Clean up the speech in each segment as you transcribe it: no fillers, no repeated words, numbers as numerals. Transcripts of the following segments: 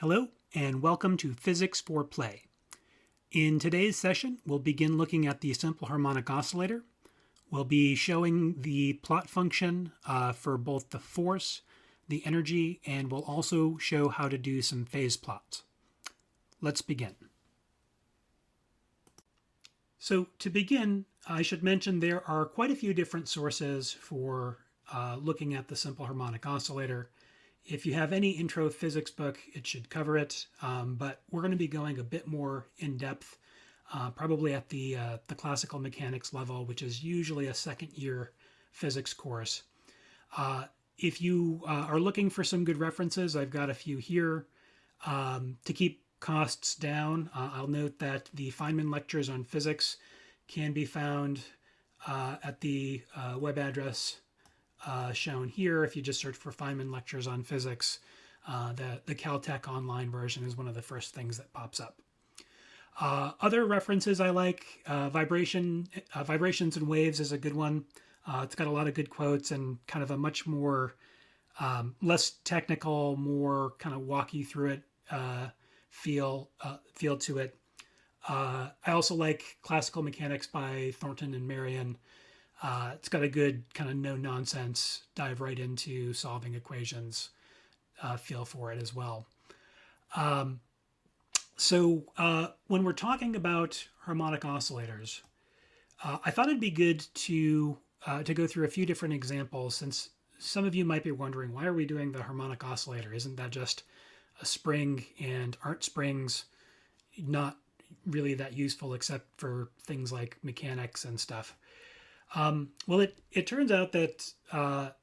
Hello, and welcome to Physics for Play. In today's session, we'll begin looking at the simple harmonic oscillator. We'll be showing the plot function for both the force, the energy, and we'll also show how to do some phase plots. Let's begin. So to begin, I should mention there are quite a few different sources for looking at the simple harmonic oscillator. If you have any intro physics book, it should cover it, but we're going to be going a bit more in depth, probably at the classical mechanics level, which is usually a second year physics course. If you are looking for some good references, I've got a few here. To keep costs down, I'll note that the Feynman Lectures on physics can be found at the web address shown here. If you just search for Feynman Lectures on physics, the Caltech online version is one of the first things that pops up. Other references I like, Vibrations and Waves is a good one. It's got a lot of good quotes and kind of a much more, less technical, more kind of walk you through it feel to it. I also like Classical Mechanics by Thornton and Marion. It's got a good kind of no-nonsense, dive right into solving equations feel for it as well. So when we're talking about harmonic oscillators, I thought it'd be good to go through a few different examples, since some of you might be wondering, why are we doing the harmonic oscillator? Isn't that just a spring, and aren't springs not really that useful except for things like mechanics and stuff? Well, it turns out that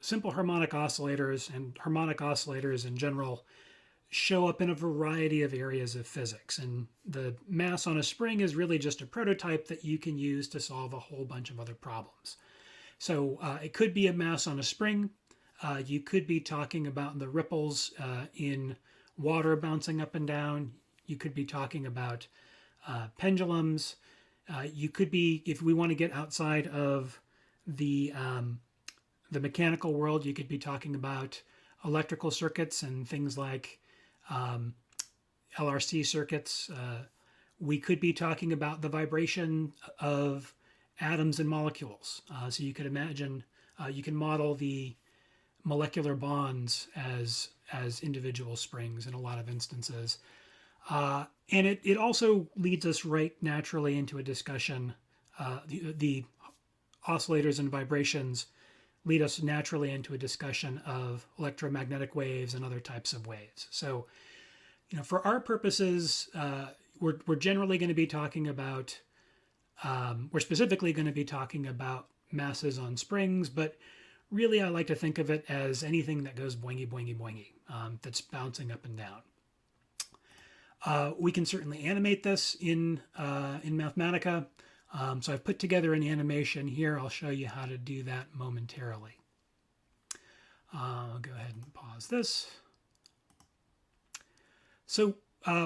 simple harmonic oscillators and harmonic oscillators in general show up in a variety of areas of physics. And the mass on a spring is really just a prototype that you can use to solve a whole bunch of other problems. So it could be a mass on a spring. You could be talking about the ripples in water bouncing up and down. You could be talking about pendulums. You could be, if we want to get outside of the mechanical world, you could be talking about electrical circuits and things like LRC circuits. We could be talking about the vibration of atoms and molecules. So you could imagine, you can model the molecular bonds as individual springs in a lot of instances. And it also leads us right naturally into a discussion. The oscillators and vibrations lead us naturally into a discussion of electromagnetic waves and other types of waves. So, for our purposes, we're generally going to be talking about, we're specifically going to be talking about masses on springs, but really I like to think of it as anything that goes boingy, boingy, boingy, that's bouncing up and down. We can certainly animate this in Mathematica. So I've put together an animation here. I'll show you how to do that momentarily. I'll go ahead and pause this. So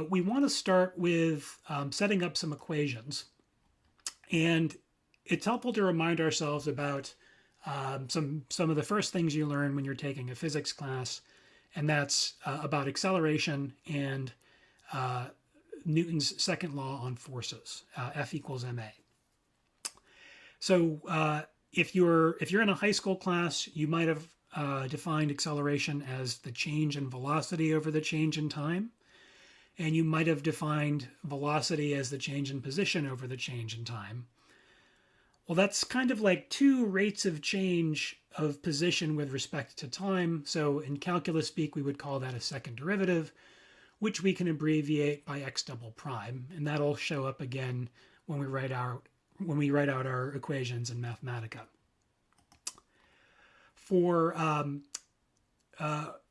we want to start with setting up some equations. And it's helpful to remind ourselves about some of the first things you learn when you're taking a physics class, and that's about acceleration and Newton's second law on forces, F equals ma. So if you're in a high school class, you might have defined acceleration as the change in velocity over the change in time, and you might have defined velocity as the change in position over the change in time. Well, that's kind of like two rates of change of position with respect to time. So in calculus speak, we would call that a second derivative, which we can abbreviate by x double prime, and that'll show up again when we write out our equations in Mathematica.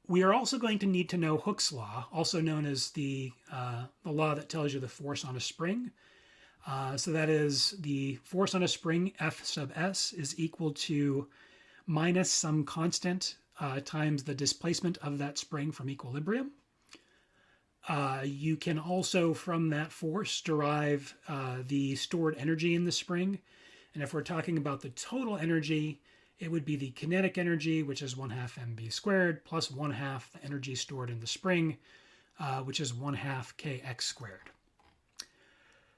We are also going to need to know Hooke's law, also known as the law that tells you the force on a spring. So that is the force on a spring, F sub s, is equal to minus some constant times the displacement of that spring from equilibrium. You can also, from that force, derive the stored energy in the spring. And if we're talking about the total energy, it would be the kinetic energy, which is 1/2 mv squared, plus 1/2 the energy stored in the spring, which is 1/2 kx squared.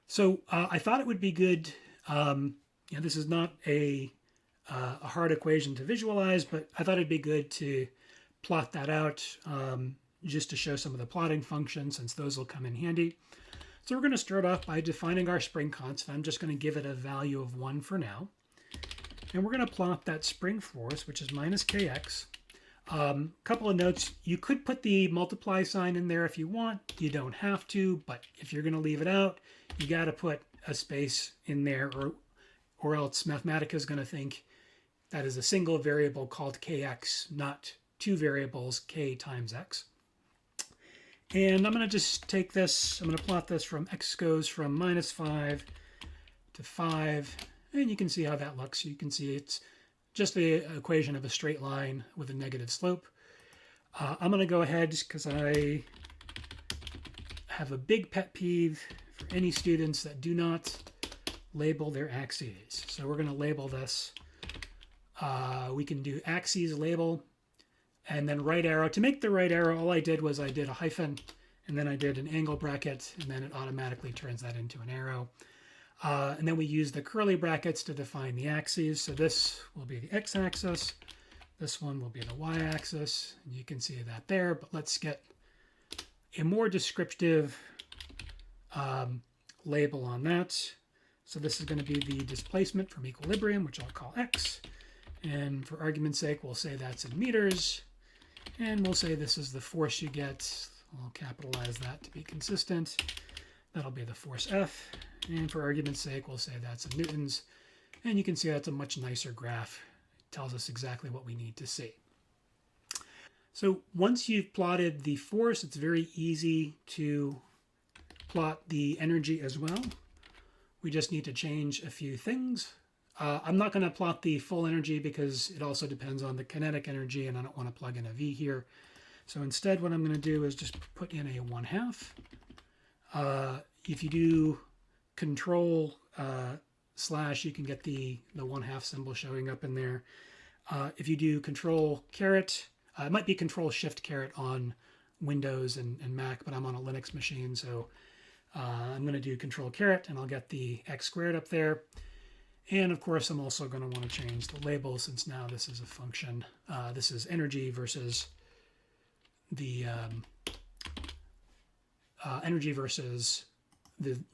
So I thought it would be good, this is not a hard equation to visualize, but I thought it'd be good to plot that out just to show some of the plotting functions, since those will come in handy. So we're going to start off by defining our spring constant. I'm just going to give it a value of 1 for now. And we're going to plot that spring force, which is minus kx. Couple of notes, you could put the multiply sign in there if you want. You don't have to, but if you're going to leave it out, you got to put a space in there, or else Mathematica is going to think that is a single variable called kx, not two variables, k times x. And I'm going to just take this, I'm going to plot this from x goes from -5 to 5, and you can see how that looks. You can see it's just the equation of a straight line with a negative slope. I'm going to go ahead, because I have a big pet peeve for any students that do not label their axes. So we're going to label this. We can do axes label, and then right arrow. To make the right arrow, all I did was I did a hyphen, and then I did an angle bracket, and then it automatically turns that into an arrow. And then we use the curly brackets to define the axes. So this will be the x-axis. This one will be the y-axis. And you can see that there, but let's get a more descriptive label on that. So this is going to be the displacement from equilibrium, which I'll call x. And for argument's sake, we'll say that's in meters. And we'll say this is the force you get. I'll capitalize that to be consistent. That'll be the force F. And for argument's sake, we'll say that's in newtons. And you can see that's a much nicer graph. It tells us exactly what we need to see. So once you've plotted the force, it's very easy to plot the energy as well. We just need to change a few things. I'm not going to plot the full energy because it also depends on the kinetic energy, and I don't want to plug in a V here. So instead, what I'm going to do is just put in a 1/2. If you do control slash, you can get the 1/2 symbol showing up in there. If you do control caret, it might be control shift caret on Windows and Mac, but I'm on a Linux machine, so I'm going to do control caret, and I'll get the x squared up there. And of course, I'm also going to want to change the label, since now this is a function. This is energy versus the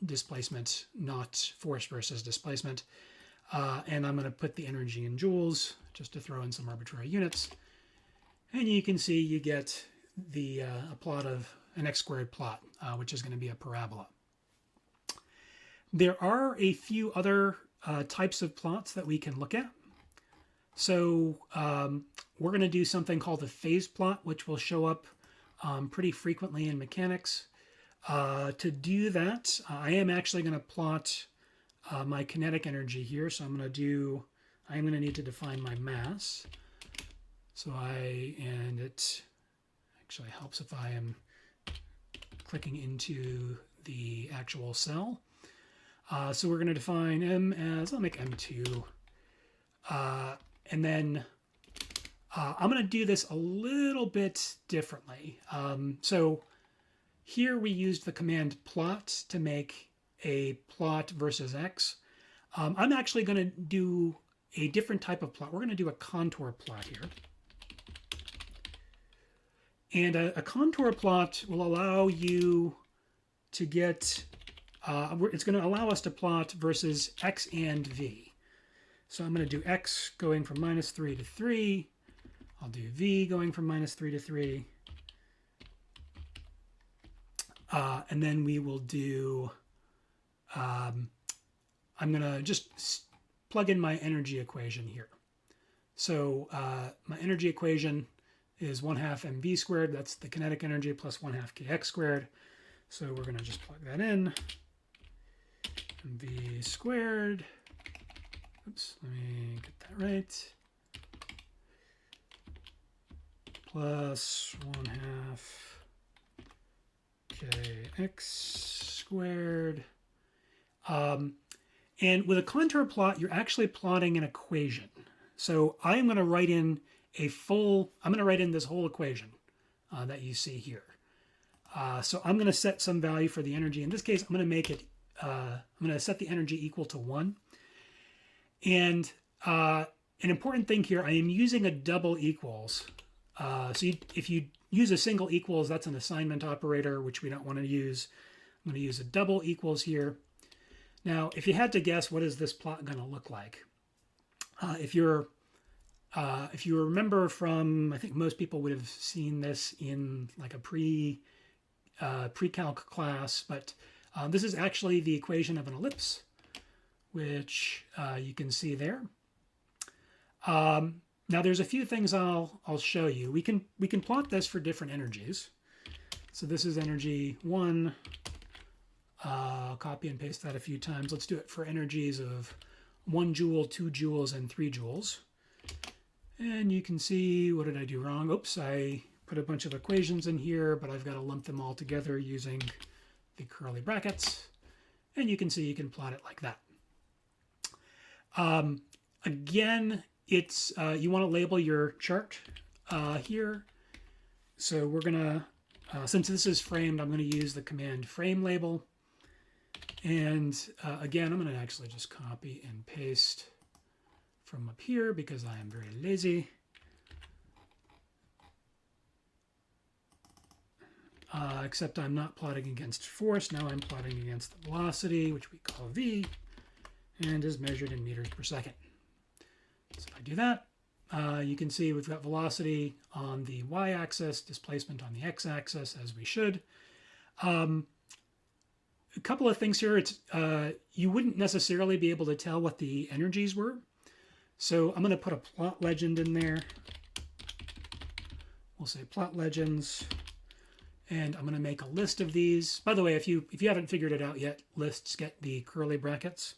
displacement, not force versus displacement. And I'm going to put the energy in joules, just to throw in some arbitrary units. And you can see you get the a plot of an x squared plot, which is going to be a parabola. There are a few other types of plots that we can look at. So we're going to do something called a phase plot, which will show up pretty frequently in mechanics. To do that, I am actually going to plot my kinetic energy here. So I'm going to need to define my mass. So and it actually helps if I am clicking into the actual cell. So we're going to define M as, I'll make M2. And then I'm going to do this a little bit differently. So here we used the command plot to make a plot versus x. I'm actually going to do a different type of plot. We're going to do a contour plot here. And a contour plot will allow you to get, it's going to allow us to plot versus x and v. So I'm going to do x going from -3 to 3. I'll do v going from -3 to 3. And then we will do, I'm going to just plug in my energy equation here. So my energy equation is 1/2 mv squared. That's the kinetic energy plus 1/2 kx squared. So we're going to just plug that in. mv squared. Oops, let me get that right. Plus 1/2 kx squared. And with a contour plot, you're actually plotting an equation. So I am going to write in I'm going to write in this whole equation that you see here. So I'm going to set some value for the energy. In this case, I'm going to make it, I'm going to set the energy equal to 1. And an important thing here, I am using a double equals. If you use a single equals, that's an assignment operator, which we don't want to use. I'm going to use a double equals here. Now, if you had to guess, what is this plot going to look like? If you remember from, I think most people would have seen this in like a pre-calc class, but this is actually the equation of an ellipse, which you can see there. Now, there's a few things I'll show you. We can plot this for different energies. So this is energy 1. I'll copy and paste that a few times. Let's do it for energies of 1 joule, 2 joules, and 3 joules. And you can see, what did I do wrong? Oops, I put a bunch of equations in here, but I've got to lump them all together using the curly brackets. And you can see you can plot it like that. Again, it's you want to label your chart here. So we're going to, since this is framed, I'm going to use the command frame label. And again, I'm going to actually just copy and paste from up here because I am very lazy. Except I'm not plotting against force. Now I'm plotting against the velocity, which we call v, and is measured in meters per second. So if I do that, you can see we've got velocity on the y-axis, displacement on the x-axis, as we should. A couple of things here. It's you wouldn't necessarily be able to tell what the energies were. So I'm going to put a plot legend in there. We'll say plot legends. And I'm going to make a list of these. By the way, if you haven't figured it out yet, lists get the curly brackets.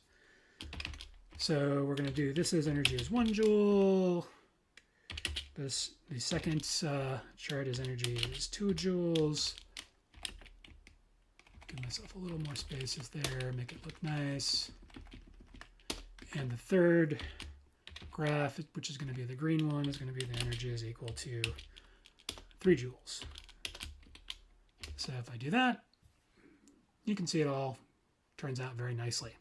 So we're going to do, this is energy is 1 joule. The second chart is energy is 2 joules. Give myself a little more spaces there, make it look nice. And the third graph, which is going to be the green one, is going to be the energy is equal to 3 joules. So if I do that, you can see it all turns out very nicely.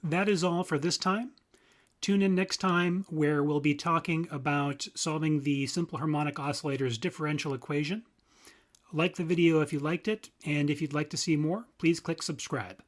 That is all for this time. Tune in next time where we'll be talking about solving the simple harmonic oscillator's differential equation. Like the video if you liked it, and if you'd like to see more, please click subscribe.